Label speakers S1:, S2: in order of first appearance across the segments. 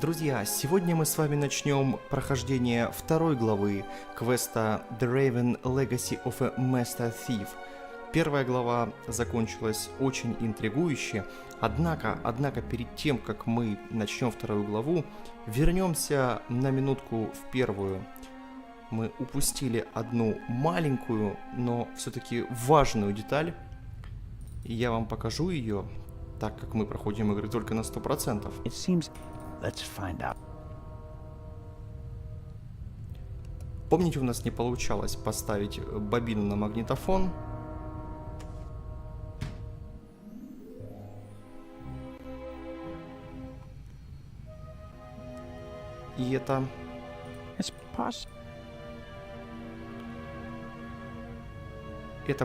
S1: Друзья, сегодня мы с вами начнем прохождение второй главы квеста The Raven Legacy of a Master Thief. Первая глава закончилась очень интригующе, однако перед тем, как мы начнем вторую главу, вернемся на минутку в первую. Мы упустили одну маленькую, но все-таки важную деталь, и я вам покажу ее, так как мы проходим игры только на 100%.
S2: Let's find out.
S1: Помните, у нас не получалось поставить бобину на магнитофон. И это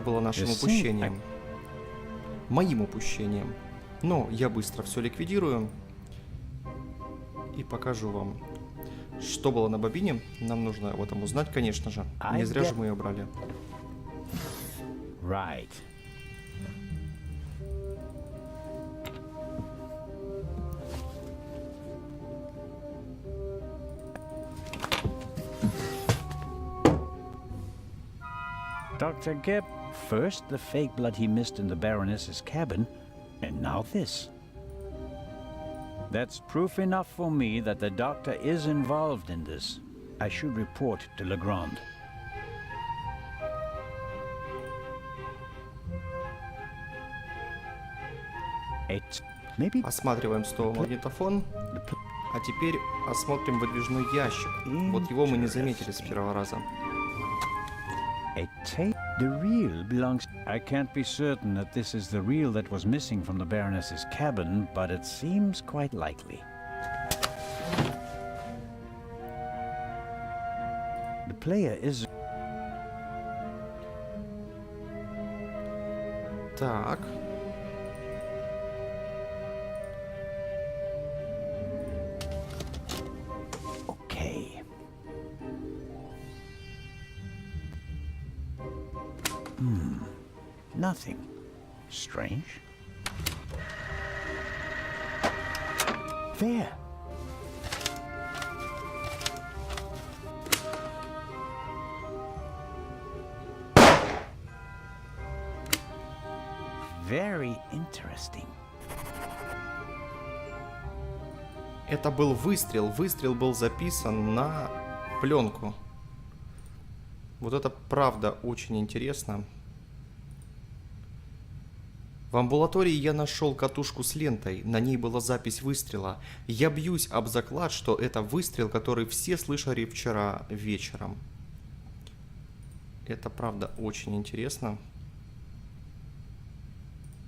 S1: было нашим упущением. Моим упущением. Но я быстро все ликвидирую. И покажу вам, что было на бобине. Нам нужно об этом узнать, конечно же. Не зря же мы ее брали.
S2: Right. Dr. Gibb, first the fake blood he missed in the Baroness's cabin, and now this. That's proof enough for me that the doctor is involved in this. I should report to Legrand.
S1: Осматриваем снова магнитофон. А теперь осмотрим выдвижной ящик. Вот его мы не заметили с первого раза.
S2: The reel belongs... I can't be certain that this is the reel that was missing from the Baroness's cabin, but it seems quite likely. The player is...
S1: Так.
S2: Nothing strange. There. Very interesting.
S1: Это был выстрел. Выстрел был записан на пленку. Вот это правда очень интересно. В амбулатории я нашел катушку с лентой, на ней была запись выстрела. Я бьюсь об заклад, что это выстрел, который все слышали вчера вечером. Это правда очень интересно.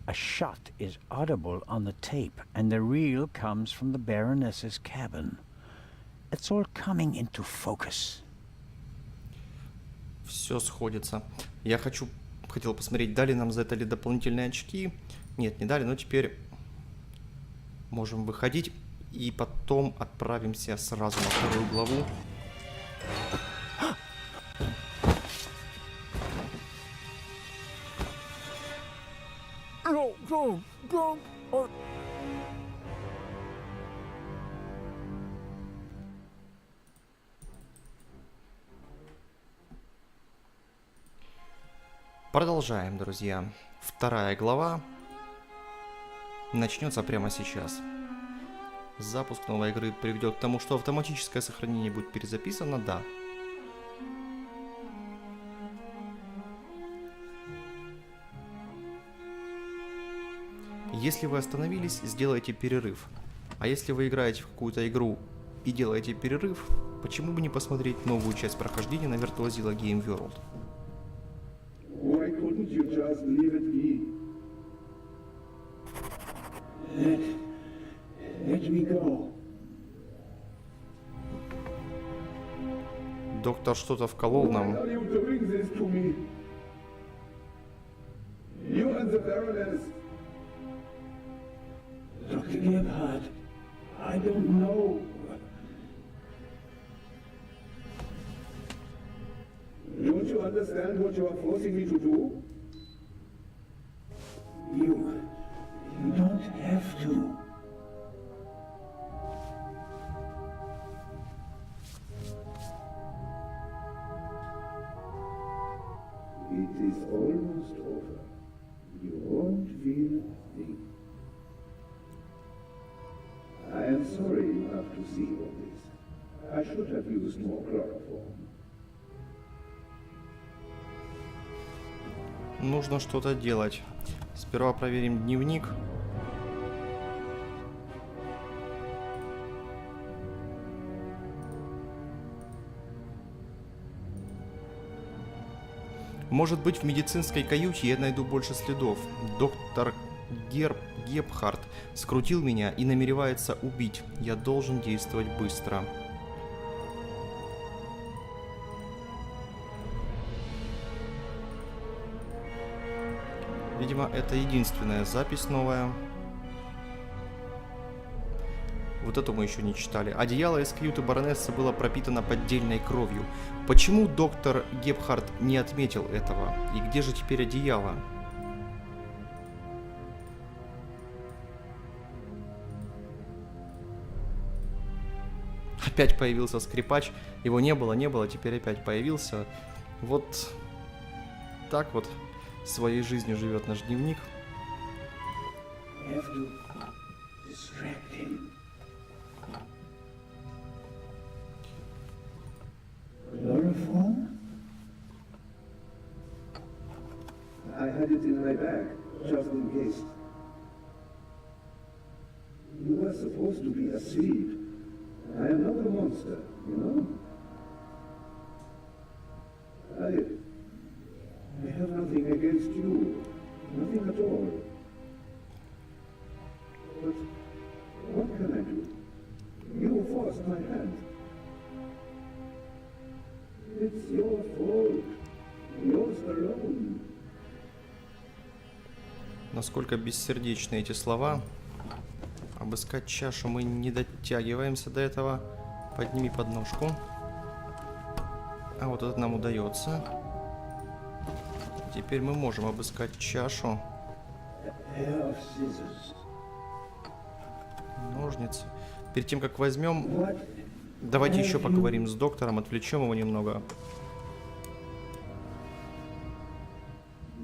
S2: A shot is audible on the tape, and the reel comes from the Baroness's cabin. It's all coming into focus.
S1: Все сходится. Я хотел посмотреть, дали нам за это ли дополнительные очки. Нет, не дали, но теперь можем выходить и потом отправимся сразу на вторую главу. Продолжаем, друзья. Вторая глава начнется прямо сейчас. Запуск новой игры приведет к тому, что автоматическое сохранение будет перезаписано, да. Если вы остановились, сделайте перерыв. А если вы играете в какую-то игру и делаете перерыв, почему бы не посмотреть новую часть прохождения на Virtuozilla Game World?
S3: Why couldn't you just leave it be? Let me go.
S1: Доктор что-то вколол нам.
S3: Why are you doing this to me? You and the Baroness. Dr. Gebhardt, I don't know. you understand what you are forcing me to do?
S2: You don't have to.
S3: It is almost over. You won't feel a thing. I am sorry you have to see all this. I should have used more chloroform.
S1: Нужно что-то делать. Сперва проверим дневник. Может быть, в медицинской каюте я найду больше следов. Доктор Гебхард скрутил меня и намеревается убить. Я должен действовать быстро. Видимо, это единственная запись новая. Вот эту мы еще не читали. Одеяло из каюты баронессы было пропитано поддельной кровью. Почему доктор Гебхард не отметил этого? И где же теперь одеяло? Опять появился скрипач. Его не было, теперь опять появился. Вот так вот своей жизнью живет наш дневник.
S2: Chloroform?
S3: I had it in my bag, just in case. You were supposed to be asleep. I am not a monster, you know? I have nothing against you. Nothing at all. But what can I do? You forced my hand. It's your fault. Yours alone.
S1: Насколько бессердечны эти слова. Обыскать чашу мы не дотягиваемся до этого. Подними подножку. А вот это нам удается. Теперь мы можем обыскать чашу. Ножницы. Перед тем, как возьмем, давайте еще поговорим с доктором, отвлечем его немного.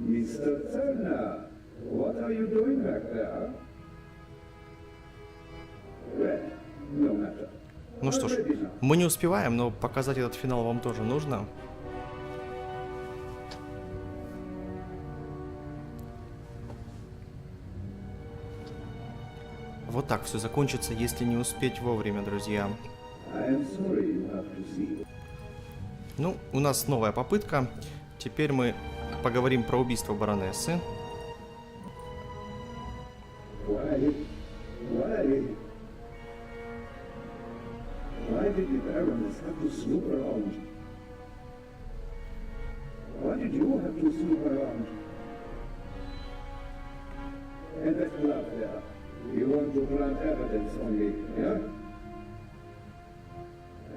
S3: Mr. Turner, what are you doing back there? Well, no matter.
S1: Ну что ж, мы не успеваем, но показать этот финал вам тоже нужно. Вот так все закончится, если не успеть вовремя, друзья. Ну, у нас новая попытка. Теперь мы поговорим про убийство баронессы.
S3: Why did the Baroness have to snoop around? Why did you have to snoop around? And that glove there. You want to plant evidence on me, yeah?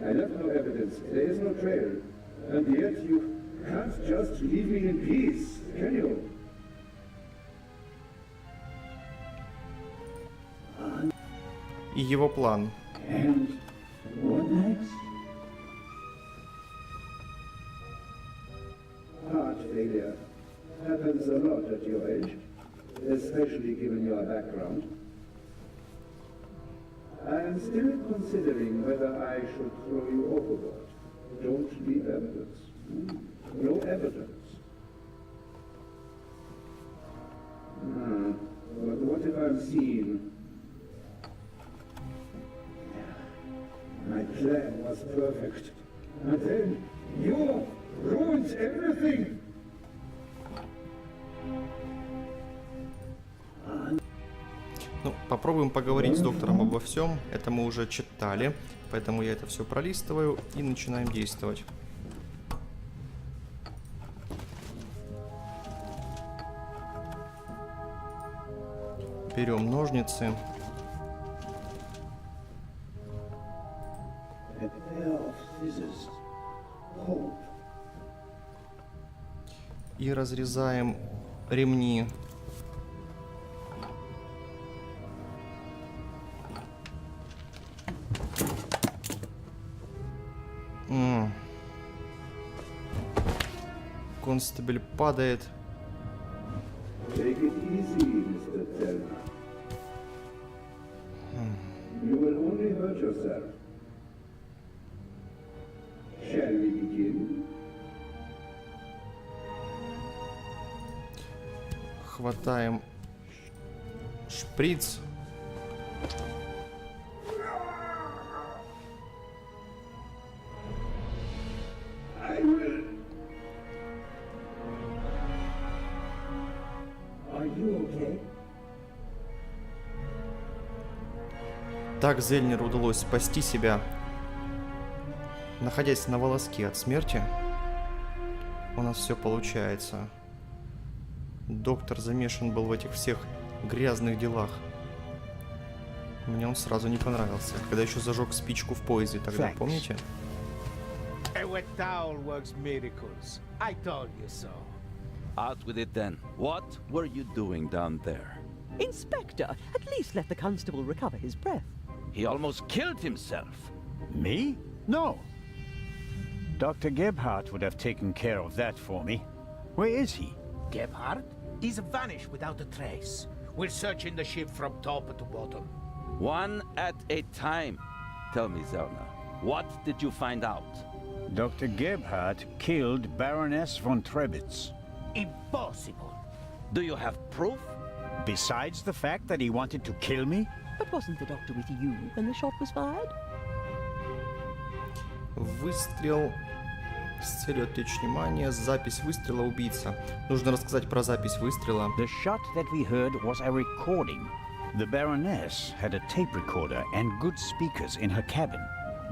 S3: I left no evidence. There is no trail. And yet you can't just leave me in peace, can you?
S1: И его план.
S2: And what next?
S3: Heart failure happens a lot at your age, especially given your background. I am still considering whether I should throw you overboard. Don't leave evidence. No evidence. But what if I'm seen? My plan was perfect. And then you ruined everything!
S1: Ну, попробуем поговорить с доктором обо всем. Это мы уже читали, поэтому я это все пролистываю и начинаем действовать. Берем ножницы. И разрезаем ремни. Констебль падает.
S3: Take it easy, Mr. Thelma. You will only hurt yourself. Shall we begin?
S1: Хватаем шприц.
S3: I will. Are you okay?
S1: Так Зельнеру удалось спасти себя, находясь на волоске от смерти. У нас все получается. Доктор замешан был в этих всех грязных делах. Мне он сразу не понравился, когда еще зажег спичку в поезде тогда,
S2: Thanks.
S1: помните?
S4: A wet towel works miracles. I told you so.
S5: Out with it then. What were you doing down there?
S6: Inspector, at least let the constable recover his breath.
S5: He almost killed himself.
S2: Me? No. Dr. Gebhardt would have taken care of that for me. Where is he?
S4: Gebhardt? He's vanished without a trace. We're searching the ship from top to bottom.
S5: One at a time. Tell me, Zelna, what did you find out?
S2: Dr. Gebhardt killed Baroness von Trebitz.
S4: Impossible.
S5: Do you have proof?
S2: Besides the fact that he wanted to kill me?
S6: But wasn't the doctor with you when the shot was fired?
S1: Выстрел с целью отвлечь внимание. Запись выстрела убийца. Нужно рассказать про запись выстрела.
S2: The shot that we heard was a recording. The Baroness had a tape recorder and good speakers in her cabin.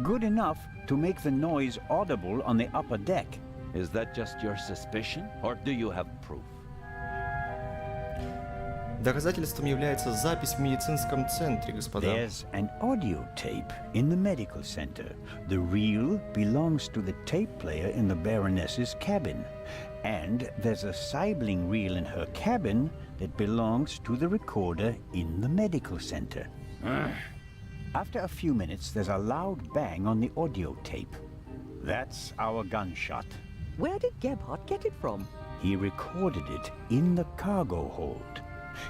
S2: Good enough to make the noise audible on the upper deck.
S5: Is that just your suspicion, or do you have proof?
S1: Доказательством является запись в медицинском центре, господа.
S2: There's an audio tape in the medical center. The reel belongs to the tape player in the Baroness's cabin. And there's a sibling reel in her cabin that belongs to the recorder in the medical center. After a few minutes, there's a loud bang on the audio tape. That's our gunshot.
S6: Where did Gebhardt get it from?
S2: He recorded it in the cargo hold.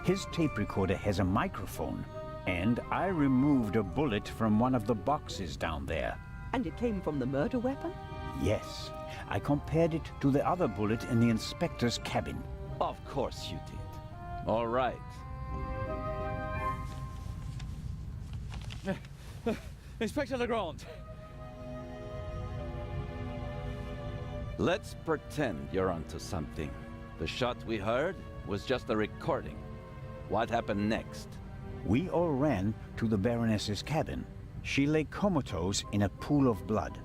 S2: His tape recorder has a microphone, and I removed a bullet from one of the boxes down there.
S6: And it came from the murder weapon?
S2: Yes, I compared it to the other bullet in the inspector's cabin.
S5: Of course you did. All right.
S7: Inspector Legrand.
S5: Let's pretend you're onto something. The shot we heard was just a recording. What happened next?
S2: We all ran to the Baroness's cabin. She lay comatose in a pool of blood.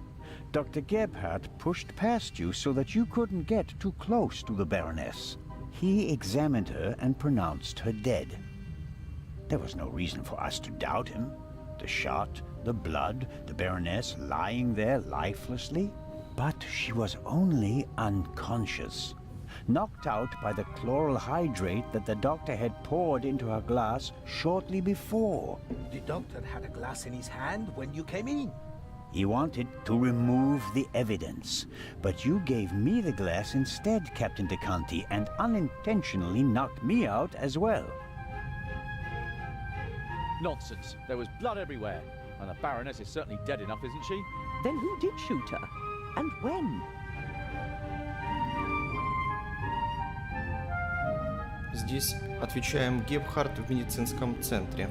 S2: Dr. Gebhardt pushed past you so that you couldn't get too close to the Baroness. He examined her and pronounced her dead. There was no reason for us to doubt him. The shot, the blood, the Baroness lying there lifelessly. But she was only unconscious, knocked out by the chloral hydrate that the doctor had poured into her glass shortly before.
S4: The doctor had a glass in his hand when you came in.
S2: He wanted to remove the evidence, but you gave me the glass instead, Captain DeCanti, and unintentionally knocked me out as well.
S7: Nonsense. There was blood everywhere. And the Baroness is certainly dead enough, isn't she?
S6: Then who did shoot her? And when?
S1: Здесь отвечаем Гебхард в медицинском центре.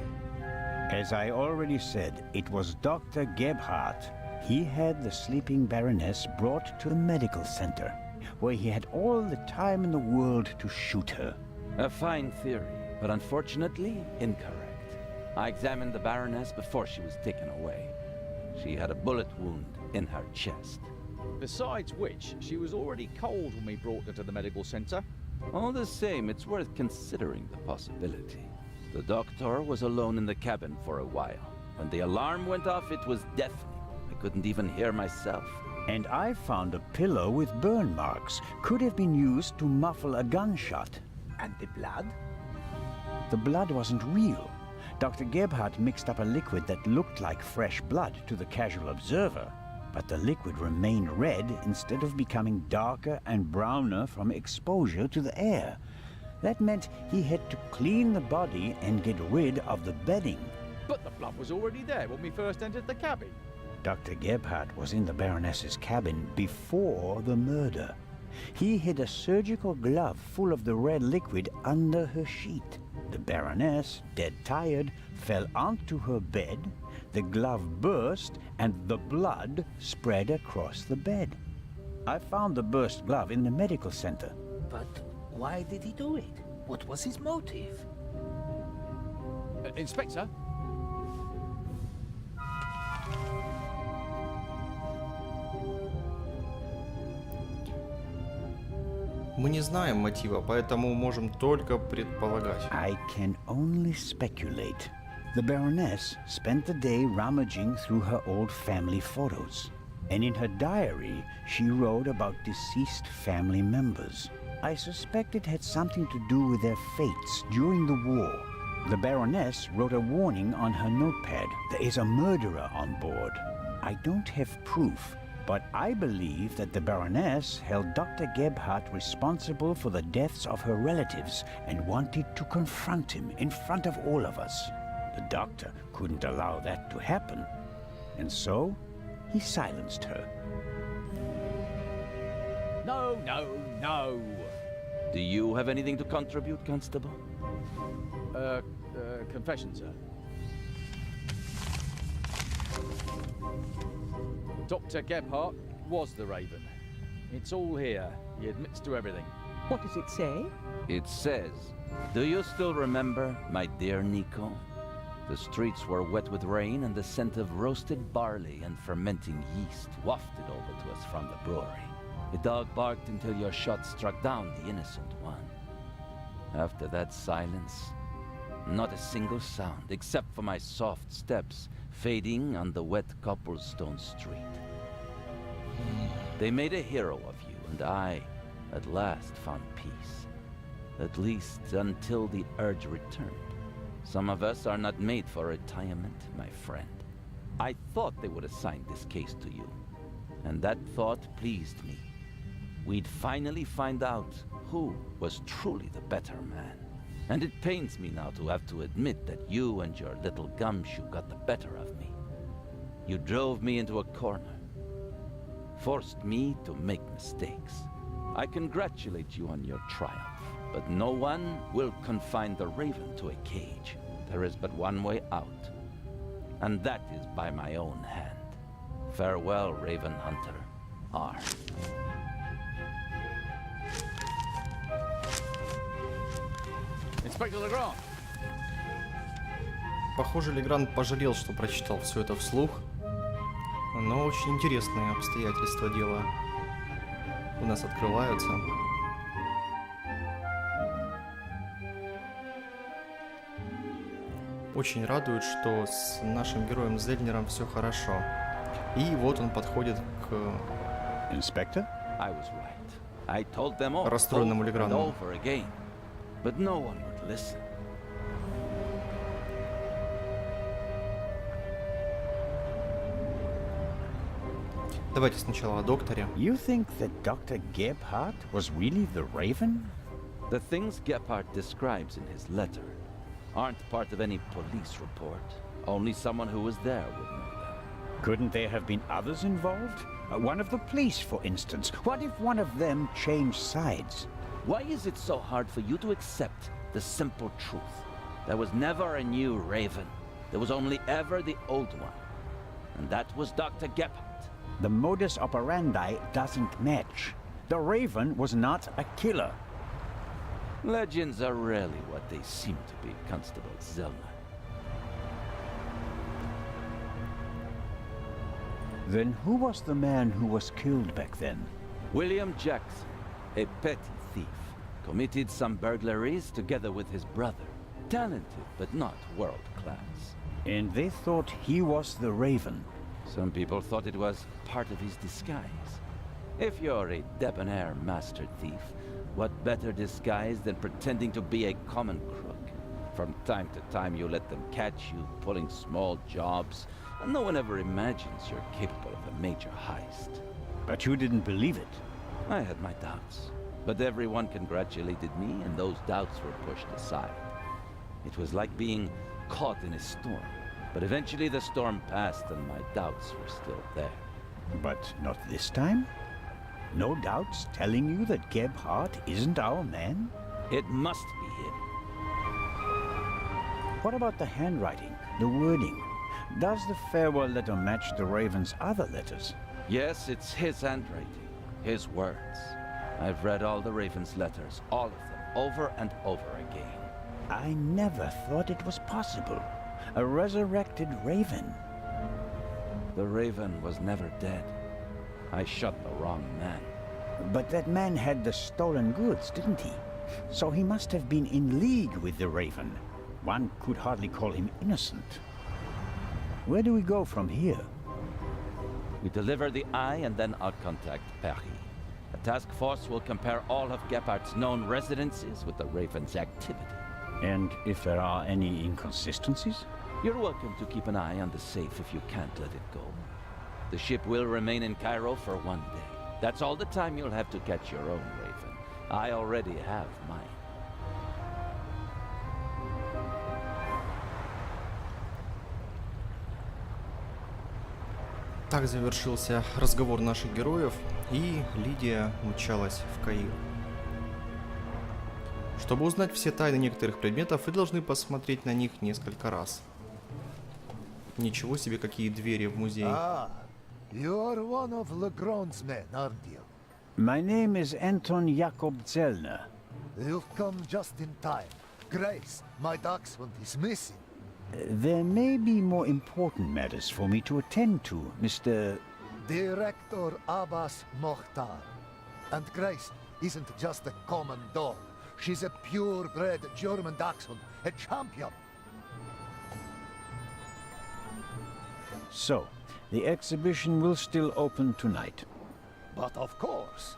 S2: As I already said, it was Dr. Gebhardt. He had the sleeping Baroness brought to the medical center, where he had all the time in the world to shoot her.
S5: A fine theory, but unfortunately incorrect. I examined the Baroness before she was taken away. She had a bullet wound in her chest.
S7: Besides which, she was already cold when we brought her to the medical center.
S5: All the same, it's worth considering the possibility. The doctor was alone in the cabin for a while. When the alarm went off, it was deafening. I couldn't even hear myself.
S2: And I found a pillow with burn marks. Could have been used to muffle a gunshot.
S4: And the blood?
S2: The blood wasn't real. Dr. Gebhardt mixed up a liquid that looked like fresh blood to the casual observer, but the liquid remained red instead of becoming darker and browner from exposure to the air. That meant he had to clean the body and get rid of the bedding.
S7: But the blood was already there when we first entered the cabin.
S2: Dr. Gebhardt was in the Baroness's cabin before the murder. He hid a surgical glove full of the red liquid under her sheet. The Baroness, dead tired, fell onto her bed, the glove burst, and the blood spread across the bed. I found the burst glove in the medical center.
S4: But why did he do it? What was his motive?
S7: Inspector?
S1: Мы не знаем мотива, поэтому можем только предполагать.
S2: I can only speculate. The Baroness spent the day rummaging through her old family photos. And in her diary, she wrote about deceased family members. I suspect it had something to do with their fates during the war. The Baroness wrote a warning on her notepad. There is a murderer on board. I don't have proof, but I believe that the Baroness held Dr. Gebhardt responsible for the deaths of her relatives and wanted to confront him in front of all of us. The doctor couldn't allow that to happen, and so he silenced her.
S7: No, no, no.
S5: Do you have anything to contribute, Constable?
S7: Confession, sir. Dr. Gebhardt was the Raven. It's all here. He admits to everything.
S6: What does it say?
S5: It says, do you still remember, my dear Nico? The streets were wet with rain and the scent of roasted barley and fermenting yeast wafted over to us from the brewery. The dog barked until your shot struck down the innocent one. After that silence, not a single sound except for my soft steps fading on the wet cobblestone street. They made a hero of you, and I, at last, found peace. At least until the urge returned. Some of us are not made for retirement, my friend. I thought they would assign this case to you, and that thought pleased me. We'd finally find out who was truly the better man. And it pains me now to have to admit that you and your little gumshoe got the better of me. You drove me into a corner, forced me to make mistakes. I congratulate you on your triumph, but no one will confine the Raven to a cage. There is but one way out, and that is by my own hand. Farewell, Raven Hunter. R.
S7: Inspector Legrand.
S1: Похоже, Легранд пожалел, что прочитал все это вслух. Но очень интересные обстоятельства дела у нас открываются. Очень радует, что с нашим героем Зельнером все хорошо. И вот он подходит к
S2: Inspector?
S5: I was right. I told them all
S1: расстроенному
S5: over and
S1: Легранду.
S5: over again, but no one would listen.
S1: Давайте сначала о докторе.
S2: You think that Dr. Gebhardt was really the Raven?
S5: The things Gebhardt describes in his letter aren't part of any police report. Only someone who was there would know them.
S2: Couldn't there have been others involved? One of the police, for instance. What if one of them changed sides?
S5: Why is it so hard for you to accept the simple truth? There was never a new Raven. There was only ever the old one. And that was Dr. Gebhardt.
S2: The modus operandi doesn't match. The Raven was not a killer.
S5: Legends are rarely what they seem to be, Constable Zellner.
S2: Then who was the man who was killed back then?
S5: William Jackson, a petty thief, committed some burglaries together with his brother. Talented, but not world-class.
S2: And they thought he was the Raven.
S5: Some people thought it was part of his disguise. If you're a debonair master thief, what better disguise than pretending to be a common crook? From time to time you let them catch you pulling small jobs, and no one ever imagines you're capable of a major heist.
S2: But you didn't believe it.
S5: I had my doubts, but everyone congratulated me and those doubts were pushed aside. It was like being caught in a storm, but eventually the storm passed and my doubts were still there.
S2: But not this time? No doubts telling you that Gebhardt isn't our man?
S5: It must be him.
S2: What about the handwriting, the wording? Does the farewell letter match the Raven's other letters?
S5: Yes, it's his handwriting, his words. I've read all the Raven's letters, all of them, over and over again.
S2: I never thought it was possible. A resurrected Raven.
S5: The Raven was never dead. I shot the wrong man.
S2: But that man had the stolen goods, didn't he? So he must have been in league with the Raven. One could hardly call him innocent. Where do we go from here?
S5: We deliver the eye and then I'll contact Paris. A task force will compare all of Gephardt's known residences with the Raven's activity.
S2: And if there are any inconsistencies?
S5: You're welcome to keep an eye on the safe if you can't let it go. The ship will remain in Cairo for 1 day. That's all the time you'll have to catch your own Raven. I already have mine.
S1: Так завершился разговор наших героев, и Лидия мчалась в Каир. Чтобы узнать все тайны некоторых предметов, вы должны посмотреть на них несколько раз. Ничего себе, какие двери в музей.
S8: You're one of Legrand's men, aren't you?
S2: My name is Anton Jakob Zellner.
S8: You've come just in time. Grace, my dachshund, is missing.
S2: There may be more important matters for me to attend to, Mr.
S8: Director Abbas Mokhtar. And Grace isn't just a common dog. She's a purebred German dachshund, a champion.
S2: So, the exhibition will still open tonight.
S8: But of course,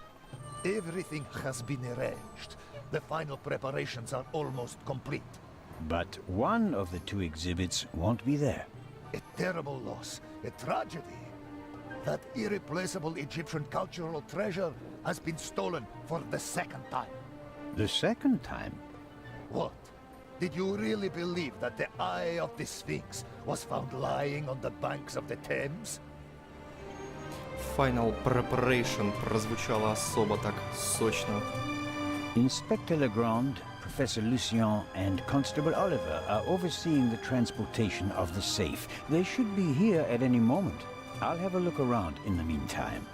S8: everything has been arranged. The final preparations are almost complete.
S2: But one of the two exhibits won't be there.
S8: A terrible loss, a tragedy. That irreplaceable Egyptian cultural treasure has been stolen for the second time.
S2: The second time?
S8: What? Did you really believe that the eye of the Sphinx was found lying on the banks of the Thames?
S1: Final Preparation прозвучало особо так сочно.
S2: Inspector Legrand, Professor Lucien, and Constable Oliver are overseeing the transportation of the safe. They should be here at any moment. I'll have a look around in the meantime.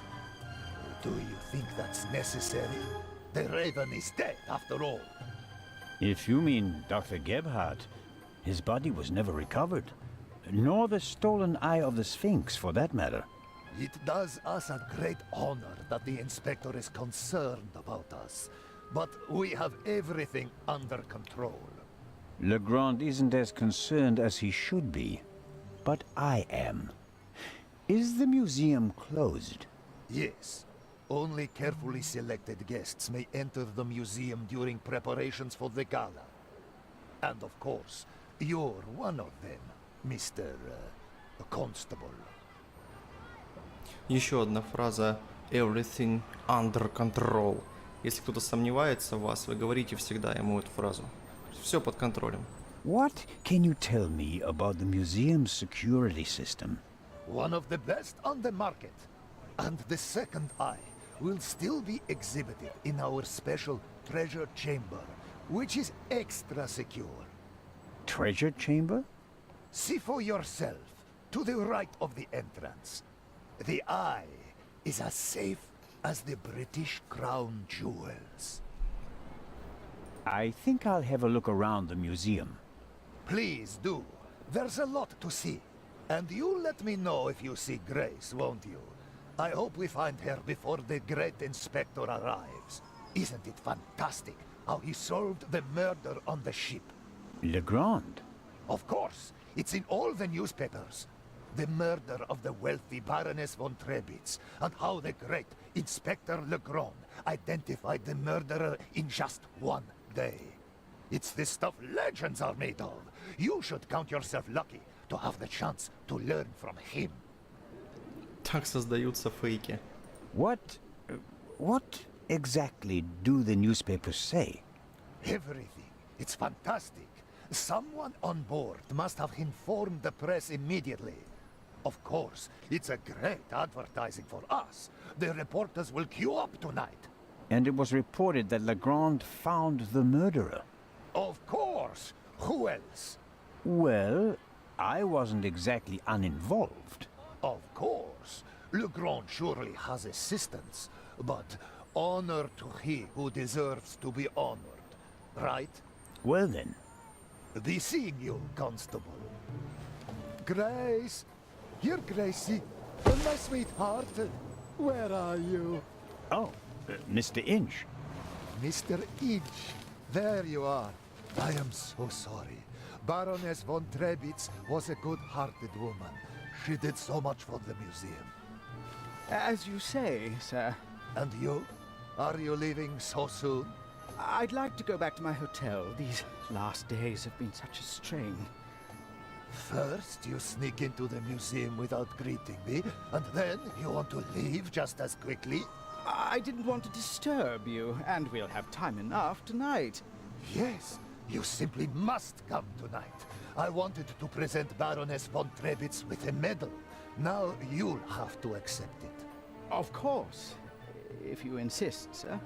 S8: Do you think that's necessary? The Raven is dead, after all.
S2: If you mean Dr. Gebhardt, his body was never recovered. Nor the stolen eye of the Sphinx, for that matter.
S8: It does us a great honor that the Inspector is concerned about us. But we have everything under control.
S2: Legrand isn't as concerned as he should be. But I am. Is the museum closed?
S8: Yes. Only carefully selected guests may enter the museum during preparations for the gala. And of course, you're one of them, Mr. Constable.
S1: Еще одна фраза «Everything under control». Если кто-то сомневается в вас, вы говорите всегда ему эту фразу. Все под контролем.
S2: What can you tell me about the museum's security system?
S8: One of the best on the market. And the second eye will still be exhibited in our special treasure chamber, which is extra secure.
S2: Treasure chamber?
S8: See for yourself, to the right of the entrance. The eye is as safe as the British Crown jewels.
S2: I think I'll have a look around the museum.
S8: Please do. There's a lot to see. And you let me know if you see Grace, won't you? I hope we find her before the great inspector arrives. Isn't it fantastic how he solved the murder on the ship?
S2: Legrand?
S8: Of course. It's in all the newspapers. the murder of the wealthy Baroness von Trebitz, and how the great Inspector Legrand identified the murderer in just one day. It's the stuff legends are made of. You should count yourself lucky to have the chance to learn from him.
S1: Так создаются фейки.
S2: What exactly do the newspapers say?
S8: Everything. It's fantastic. Someone on board must have informed the press immediately. Of course, it's a great advertising for us. The reporters will queue up tonight.
S2: And it was reported that Legrand found the murderer.
S8: Of course. Who else?
S2: Well, I wasn't exactly uninvolved.
S8: Of course. Legrand surely has assistants, but honor to he who deserves to be honored, right?
S2: Well then.
S8: Be seeing you, Constable. Grace! Here, Gracie. My sweetheart. Where are you?
S2: Oh, Mr. Inch.
S8: Mr. Inch. There you are. I am so sorry. Baroness von Trebitz was a good-hearted woman. She did so much for the museum.
S9: As you say, sir.
S8: And you? Are you leaving so soon?
S9: I'd like to go back to my hotel. These last days have been such a strain.
S8: First, you sneak into the museum without greeting me, and then you want to leave just as quickly?
S9: I didn't want to disturb you, and we'll have time enough tonight.
S8: Yes, you simply must come tonight. I wanted to present Baroness von Trebitz with a medal. Now you'll have to accept it.
S9: Of course, if you insist, sir.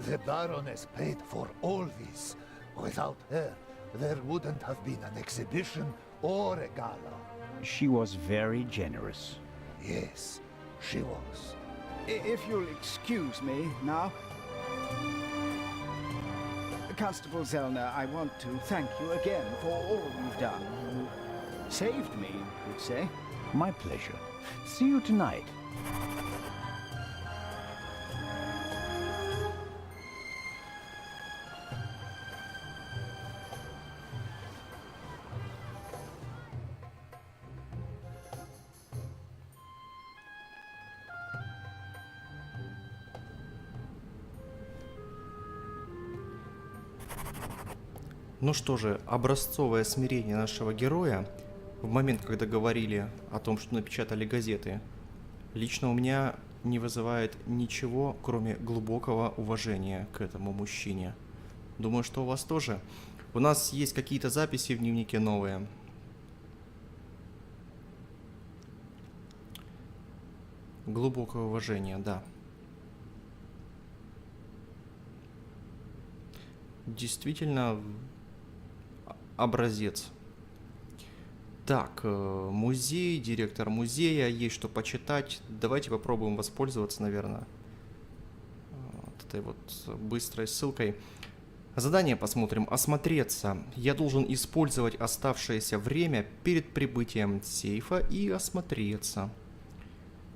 S8: The Baroness paid for all this. Without her, there wouldn't have been an exhibition or a gala.
S2: She was very generous.
S8: Yes, she was.
S9: If you'll excuse me now. Constable Zellner, I want to thank you again for all you've done. You saved me, you'd say.
S2: My pleasure. See you tonight.
S1: Ну что же, образцовое смирение нашего героя в момент, когда говорили о том, что напечатали газеты, лично у меня не вызывает ничего, кроме глубокого уважения к этому мужчине. Думаю, что у вас тоже. У нас есть какие-то записи в дневнике новые. Глубокое уважение, да. Действительно, образец. Так, музей, директор музея, есть что почитать. Давайте попробуем воспользоваться, наверное, вот этой вот быстрой ссылкой. Задание посмотрим. Осмотреться. Я должен использовать оставшееся время перед прибытием сейфа и осмотреться.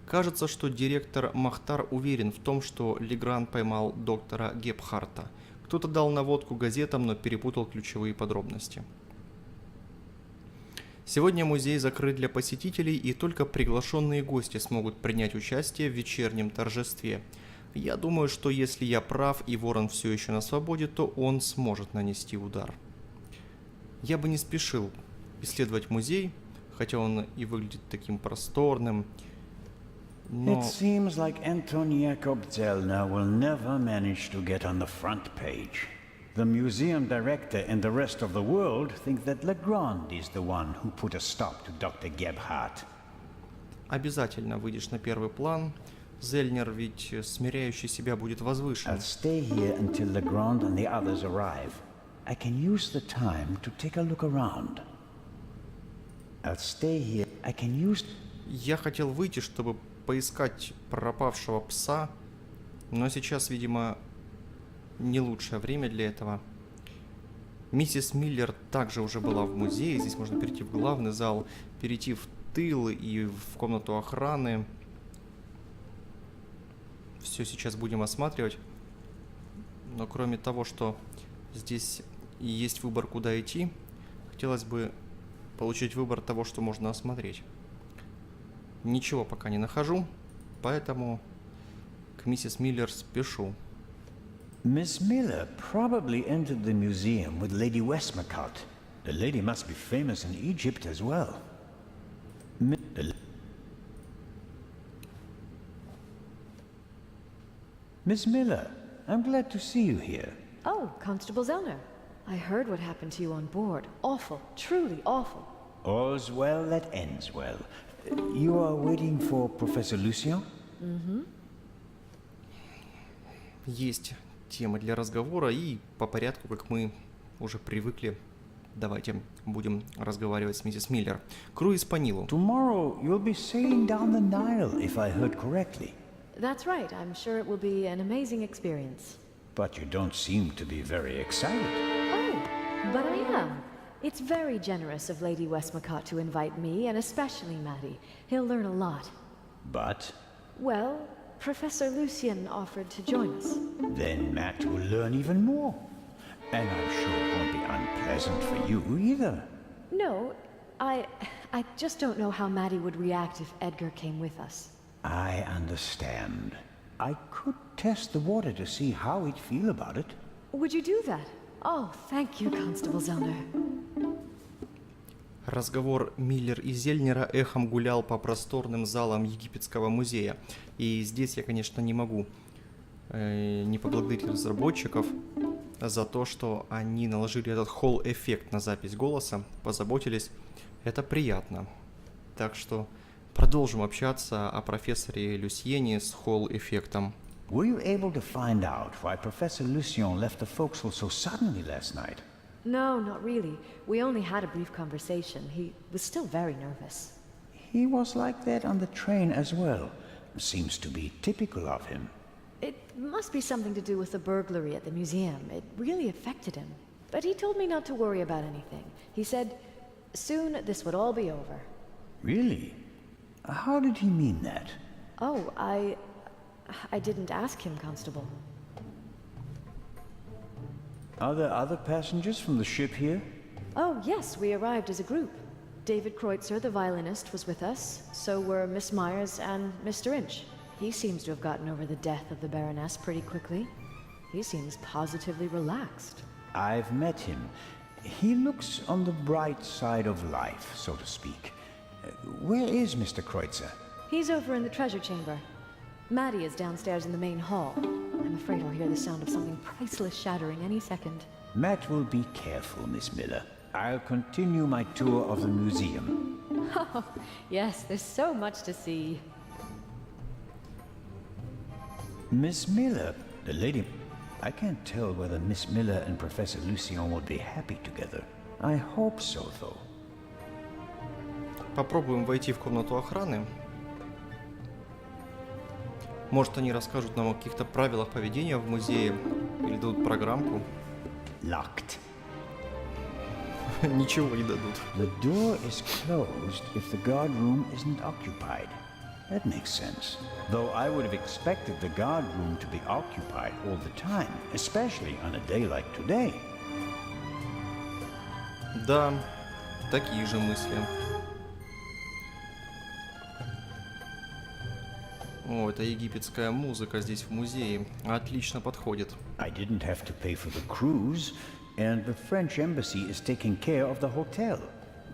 S1: Кажется, что директор Махтар уверен в том, что Легран поймал доктора Гебхарта. Кто-то дал наводку газетам, но перепутал ключевые подробности. Сегодня музей закрыт для посетителей, и только приглашенные гости смогут принять участие в вечернем торжестве. Я думаю, что если я прав и Ворон все еще на свободе, то он сможет нанести удар. Я бы не спешил исследовать музей, хотя он и выглядит таким просторным.
S2: It seems like Anton Jakob Zellner will never manage to get on the front page. The museum director and the rest of the world think that Legrand is the one who put a stop to Dr. Gebhardt.
S1: Обязательно выйдешь на первый план. Зельнер ведь смиряющий себя будет возвышен.
S2: I'll stay here until Legrand and the others arrive. I can use the time to take a look around. I'll stay here. I can use...
S1: Я хотел выйти, чтобы поискать пропавшего пса, но сейчас, видимо, не лучшее время для этого. Миссис Миллер также уже была в музее. Здесь можно перейти в главный зал, перейти в тыл и в комнату охраны. Все сейчас будем осматривать. Но кроме того, что здесь есть выбор, куда идти, хотелось бы получить выбор того, что можно осмотреть. Ничего пока не нахожу, поэтому к миссис Миллер спешу.
S2: Miss Miller probably entered the museum with Lady Westmacott. The lady must be famous in Egypt as well. Miss Miller, I'm glad to see you here.
S10: Oh, Constable Zellner. I heard what happened to you on board. Awful. Truly awful.
S2: All's well that ends well. You are waiting for Professor Lucien?
S10: Mm-hmm.
S1: Есть тема для разговора, и по порядку, как мы уже привыкли, давайте будем разговаривать с миссис Миллер. Круиз по Нилу.
S2: Tomorrow you'll be sailing down the Nile, if I heard correctly.
S10: That's right. I'm sure it will be an amazing experience.
S2: But you don't seem to be very excited.
S10: Oh, but I am. It's very generous of Lady Westmacott to invite me, and especially Maddie. He'll learn a lot.
S2: But?
S10: Well, Professor Lucien offered to join us.
S2: Then Matt will learn even more. And I'm sure it won't be unpleasant for you either.
S10: No, I just don't know how Maddie would react if Edgar came with us.
S2: I understand. I could test the water to see how he'd feel about it.
S10: Would you do that? Oh, thank you, Constable Zellner.
S1: Разговор Миллер и Зельнера эхом гулял по просторным залам Египетского музея. И здесь я, конечно, не могу не поблагодарить разработчиков за то, что они наложили этот холл-эффект на запись голоса, позаботились. Это приятно. Так что продолжим общаться о профессоре Люсьене с холл-эффектом.
S2: Were you able to find out why Professor Lucien left the forecastle so suddenly last night?
S10: No, not really. We only had a brief conversation. He was still very nervous.
S2: He was like that on the train as well. Seems to be typical of him.
S10: It must be something to do with the burglary at the museum. It really affected him. But he told me not to worry about anything. He said, soon this would all be over.
S2: Really? How did he mean that?
S10: Oh, I didn't ask him, Constable.
S2: Are there other passengers from the ship here?
S10: Oh, yes, we arrived as a group. David Kreutzer, the violinist, was with us. So were Miss Myers and Mr. Inch. He seems to have gotten over the death of the Baroness pretty quickly. He seems positively relaxed.
S2: I've met him. He looks on the bright side of life, so to speak. Where is Mr. Kreutzer?
S10: He's over in the treasure chamber. Maddie is downstairs in the main hall. I'm afraid I'll hear the sound of something priceless shattering any second.
S2: Matt will be careful, Miss Miller. I'll continue my tour of the museum.
S10: Oh, yes, there's so much to see.
S2: Miss Miller, the lady... I can't tell whether Miss Miller and Professor Lucien would be happy together. I hope so, though.
S1: Попробуем войти в комнату охраны. Может, они расскажут нам о каких-то правилах поведения в музее или дадут программку.
S2: Locked.
S1: Ничего не дадут.
S2: The door is closed if the guard room isn't occupied. That makes sense. Though I would have expected the guard room to be occupied all the time, especially on a day like today.
S1: Да, такие же мысли. О, это египетская музыка здесь в музее. Отлично подходит.
S2: I didn't have to pay for the cruise, and the French embassy is taking care of the hotel,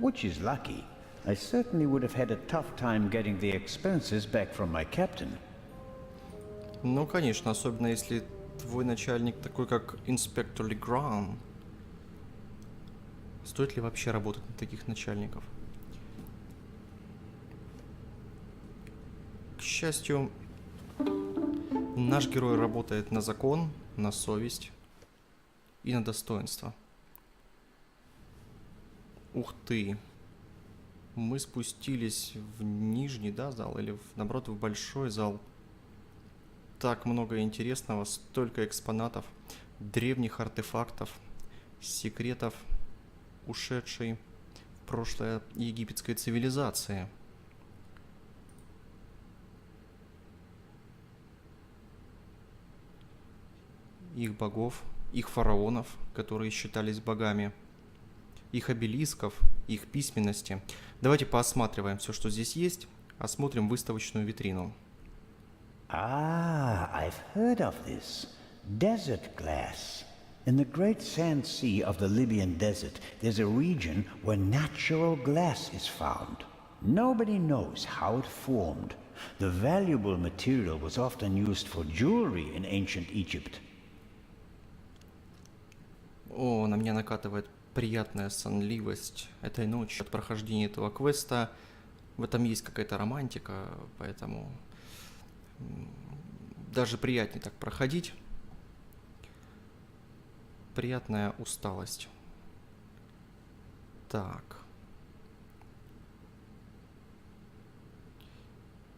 S2: which is lucky. I certainly would have had a tough time getting the expenses back from my captain.
S1: Ну, конечно, особенно если твой начальник такой, как инспектор Легран. Стоит ли вообще работать на таких начальников? К счастью, наш герой работает на закон, на совесть и на достоинство. Ух ты! Мы спустились в нижний, да, зал, или наоборот в большой зал. Так много интересного, столько экспонатов, древних артефактов, секретов ушедшей в прошлое египетской цивилизации. Их богов, их фараонов, которые считались богами, их обелисков, их письменности. Давайте поосматриваем все, что здесь есть. осмотрим выставочную витрину.
S2: Ah, I've heard of this. Desert glass. In the great sand sea of the Libyan desert, there's a region where natural glass is found. Nobody knows how it formed. The valuable material was often used for jewelry in ancient Egypt.
S1: О, на меня накатывает приятная сонливость этой ночи от прохождения этого квеста. В этом есть какая-то романтика, поэтому даже приятнее так проходить. Приятная усталость. Так.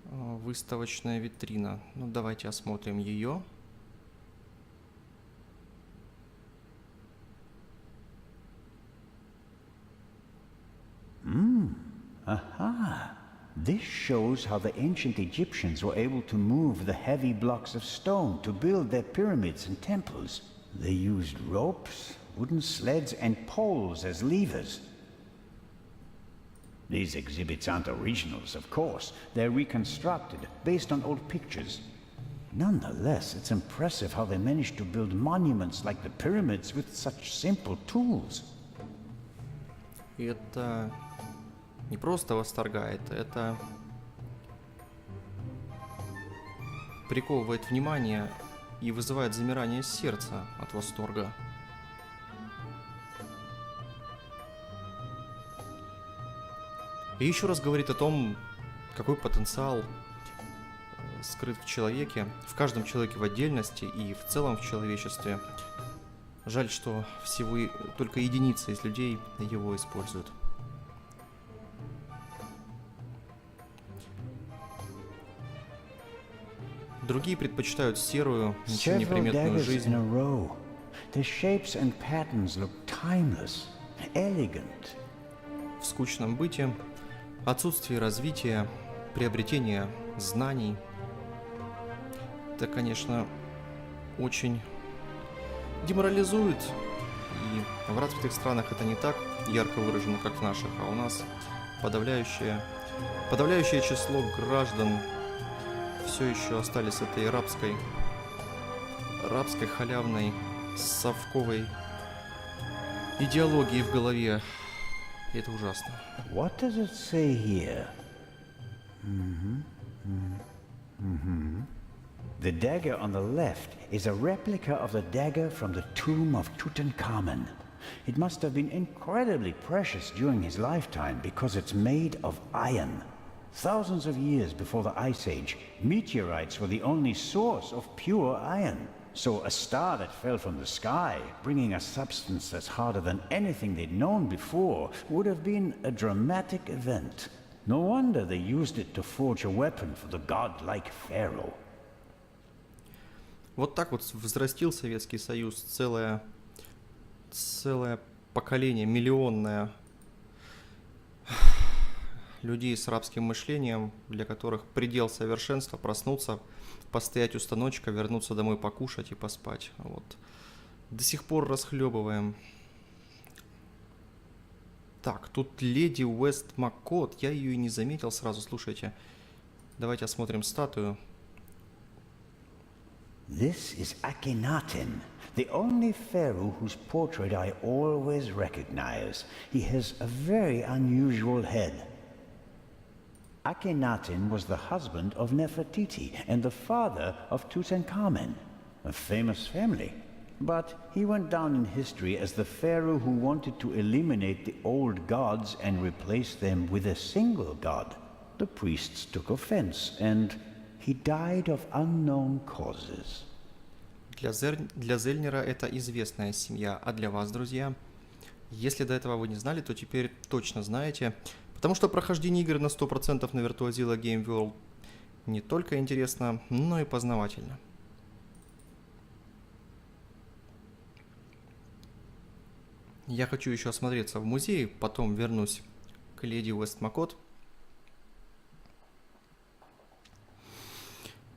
S1: Выставочная витрина. Ну, давайте осмотрим ее.
S2: Aha! This shows how the ancient Egyptians were able to move the heavy blocks of stone to build their pyramids and temples. They used ropes, wooden sleds, and poles as levers. These exhibits aren't originals, of course. They're reconstructed, based on old pictures. Nonetheless, it's impressive how they managed to build monuments like the pyramids with such simple tools.
S1: Это не просто восторгает, это приковывает внимание и вызывает замирание сердца от восторга. И еще раз говорит о том, какой потенциал скрыт в человеке, в каждом человеке в отдельности и в целом в человечестве. Жаль, что всего только единицы из людей его используют. Другие предпочитают серую, ничем не приметную жизнь.
S2: The shapes and patterns look timeless, elegant.
S1: В скучном быте, отсутствие развития, приобретение знаний. Это, конечно, очень деморализует. И в развитых странах это не так ярко выражено, как в наших, а у нас подавляющее число граждан все еще остались с этой рабской халявной совковой идеологией в голове. И это ужасно.
S2: What does it say here? The dagger on the left is a replica of the dagger from the tomb of Tutankhamun. It must have been incredibly precious during his lifetime because it's made of iron. Thousands of years before the Ice Age, meteorites were the only source of pure iron. So a star that fell from the sky, bringing a substance that's harder than anything they'd known before, would have been a dramatic event. No wonder they used it to forge a weapon for the godlike pharaoh.
S1: Вот так вот взрастил Советский Союз целое поколение, миллионное людей с рабским мышлением, для которых предел совершенства проснуться, постоять у станочка, вернуться домой покушать и поспать. Вот. До сих пор расхлебываем. Так, тут леди Уэст Маккот. Я ее и не заметил сразу. Слушайте, давайте осмотрим статую.
S2: This is Akhenaten, the only pharaoh whose portrait I always recognize. He has a very unusual head. Akhenaten was the husband of Nefertiti and the father of Tutankhamun, a famous family. But he went down in history as the pharaoh who wanted to eliminate the old gods and replace them with a single god. The priests took offense, and he died of unknown causes.
S1: Для Зельнера это известная семья, а для вас, друзья, если до этого вы не знали, то теперь точно знаете. Потому что прохождение игр на 100% на Virtuozilla Game World не только интересно, но и познавательно. Я хочу еще осмотреться в музее, потом вернусь к леди Уэст Маккот.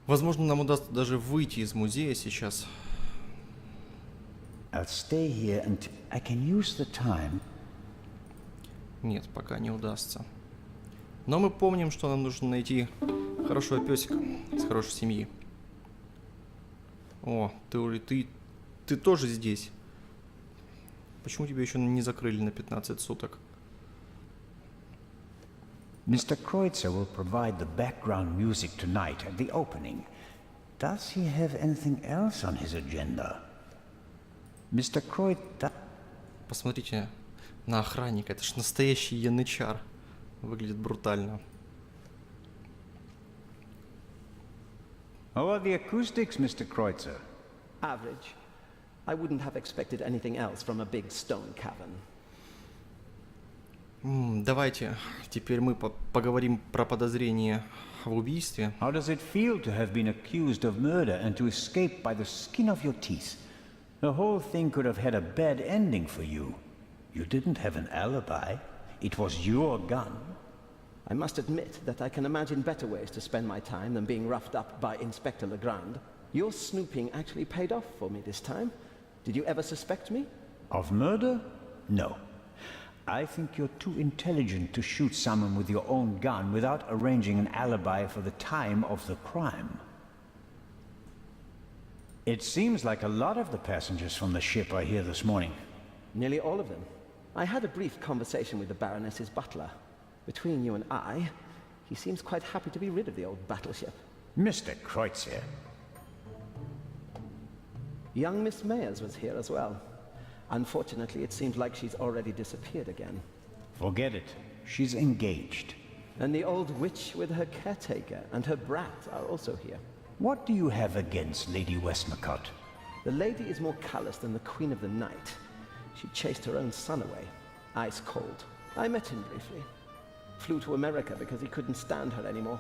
S1: Возможно, нам удастся даже выйти из музея сейчас.
S2: I'll stay here and I can use the time.
S1: Нет, пока не удастся. Но мы помним, что нам нужно найти хорошего песика из хорошей семьи. О, ты тоже здесь. Почему тебя еще не закрыли на 15 суток?
S2: Mr. Kreutzer will provide the background music tonight at the opening. Does he have anything else on his agenda? Mr. Kreutzer...
S1: Посмотрите на охранника. Это ж настоящий янычар. Выглядит брутально.
S2: How are the acoustics, Mr. Kreutzer?
S11: Average. I wouldn't have expected anything else from a big stone cavern.
S1: Давайте теперь мы поговорим про подозрение в убийстве.
S2: How does it feel to have been accused of murder and to escape by the skin of your teeth? The whole thing could have had a bad ending for you. You didn't have an alibi. It was your gun.
S11: I must admit that I can imagine better ways to spend my time than being roughed up by Inspector Legrand. Your snooping actually paid off for me this time. Did you ever suspect me?
S2: Of murder? No. I think you're too intelligent to shoot someone with your own gun without arranging an alibi for the time of the crime. It seems like a lot of the passengers from the ship are here this morning.
S11: Nearly all of them. I had a brief conversation with the Baroness's butler. Between you and I, he seems quite happy to be rid of the old battleship.
S2: Mr. Kreutzer.
S11: Young Miss Mayers was here as well. Unfortunately, it seems like she's already disappeared again.
S2: Forget it. She's engaged.
S11: And the old witch with her caretaker and her brat are also here.
S2: What do you have against Lady Westmacott?
S11: The lady is more callous than the Queen of the Night. She chased her own son away, ice cold. I met him briefly. Flew to America because he couldn't stand her anymore.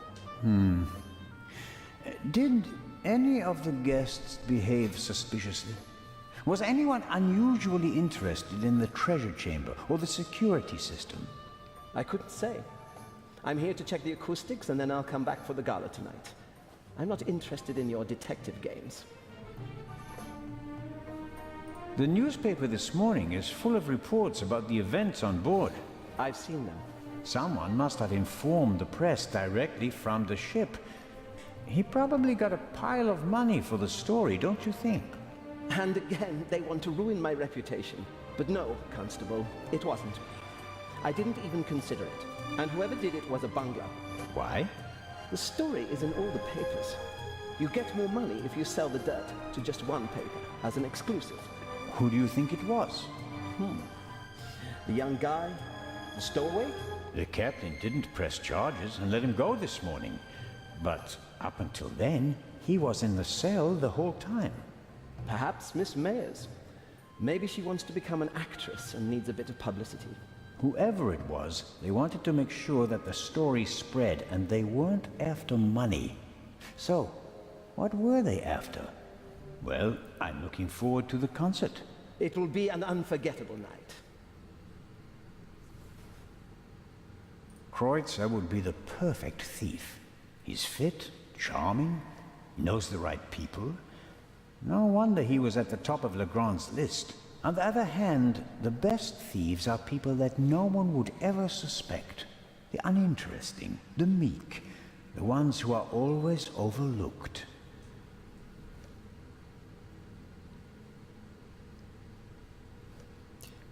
S2: Did any of the guests behave suspiciously? Was anyone unusually interested in the treasure chamber or the security system?
S11: I couldn't say. I'm here to check the acoustics and then I'll come back for the gala tonight. I'm not interested in your detective games.
S2: The newspaper this morning is full of reports about the events on board.
S11: I've seen them.
S2: Someone must have informed the press directly from the ship. He probably got a pile of money for the story, don't you think?
S11: And again, they want to ruin my reputation. But no, Constable, it wasn't. I didn't even consider it. And whoever did it was a bungler.
S2: Why?
S11: The story is in all the papers. You get more money if you sell the dirt to just one paper as an exclusive.
S2: Who do you think it was?
S11: The young guy? The stowaway?
S2: The captain didn't press charges and let him go this morning. But up until then, he was in the cell the whole time.
S11: Perhaps Miss Mayers. Maybe she wants to become an actress and needs a bit of publicity.
S2: Whoever it was, they wanted to make sure that the story spread, and they weren't after money. So, what were they after? Well, I'm looking forward to the concert.
S11: It will be an unforgettable night.
S2: Kreutzer would be the perfect thief. He's fit, charming, knows the right people. No wonder he was at the top of Legrand's list. On the other hand, the best thieves are people that no one would ever suspect. The uninteresting, the meek, the ones who are always overlooked.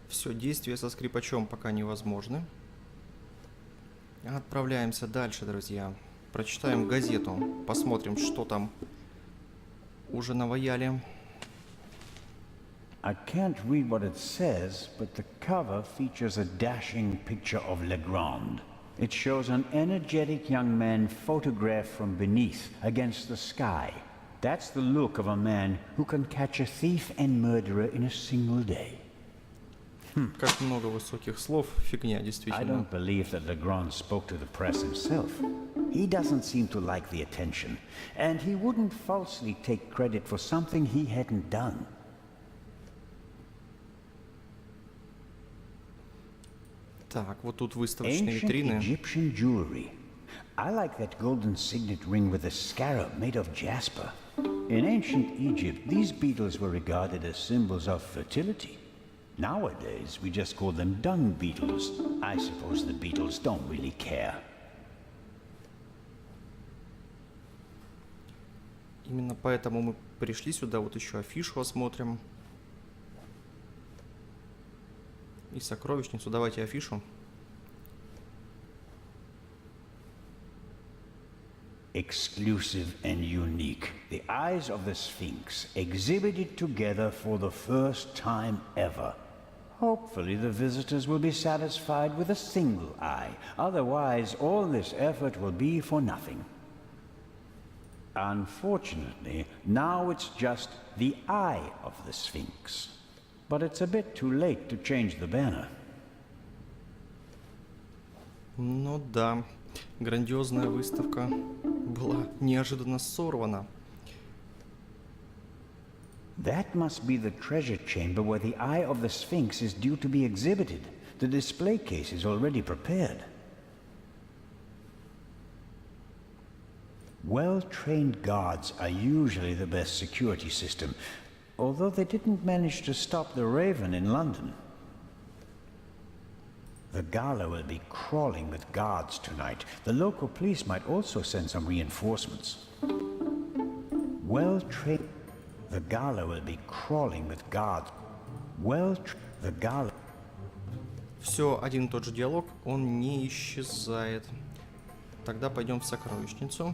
S1: Все, действия со скрипачом пока невозможны. Отправляемся дальше, друзья. Прочитаем газету, посмотрим, что там уже наваяли.
S2: I can't read what it says, but the cover features a dashing picture of Legrand. It shows an energetic young man photographed from beneath, against the sky. That's the look of a man who can catch a thief and murderer in a single day.
S1: Как много высоких слов, фигня,
S2: I
S1: действительно.
S2: don't believe that Legrand spoke to the press himself. He doesn't seem to like the attention, and he wouldn't falsely take credit for something he hadn't done.
S1: Так, вот тут выставочные
S2: Ancient
S1: витрины.
S2: Egyptian jewelry. I like that golden signet ring with a scarab made of jasper. In ancient Egypt, these beetles were regarded as symbols of fertility. Nowadays, we just call them dung beetles. I suppose the beetles don't really care.
S1: Именно поэтому мы пришли сюда, вот еще афишу осмотрим. И сокровищницу. Давайте афишу.
S2: Exclusive and unique. The eyes of the Sphinx exhibited together for the first time ever. Hopefully the visitors will be satisfied with a single eye. Otherwise, all this effort will be for nothing. Unfortunately, now it's just the eye of the Sphinx. But it's a bit too late to change the banner.
S1: Ну да, грандиозная выставка была неожиданно сорвана.
S2: That must be the treasure chamber where the eye of the Sphinx is due to be exhibited. The display case is already prepared. Well-trained guards are usually the best security system, although they didn't manage to stop the Raven in London. The gala will be crawling with guards tonight. The local police might also send some reinforcements. Well-trained... The gala will be crawling with guards. The gala...
S1: Все один и тот же диалог, он не исчезает. Тогда пойдем в сокровищницу.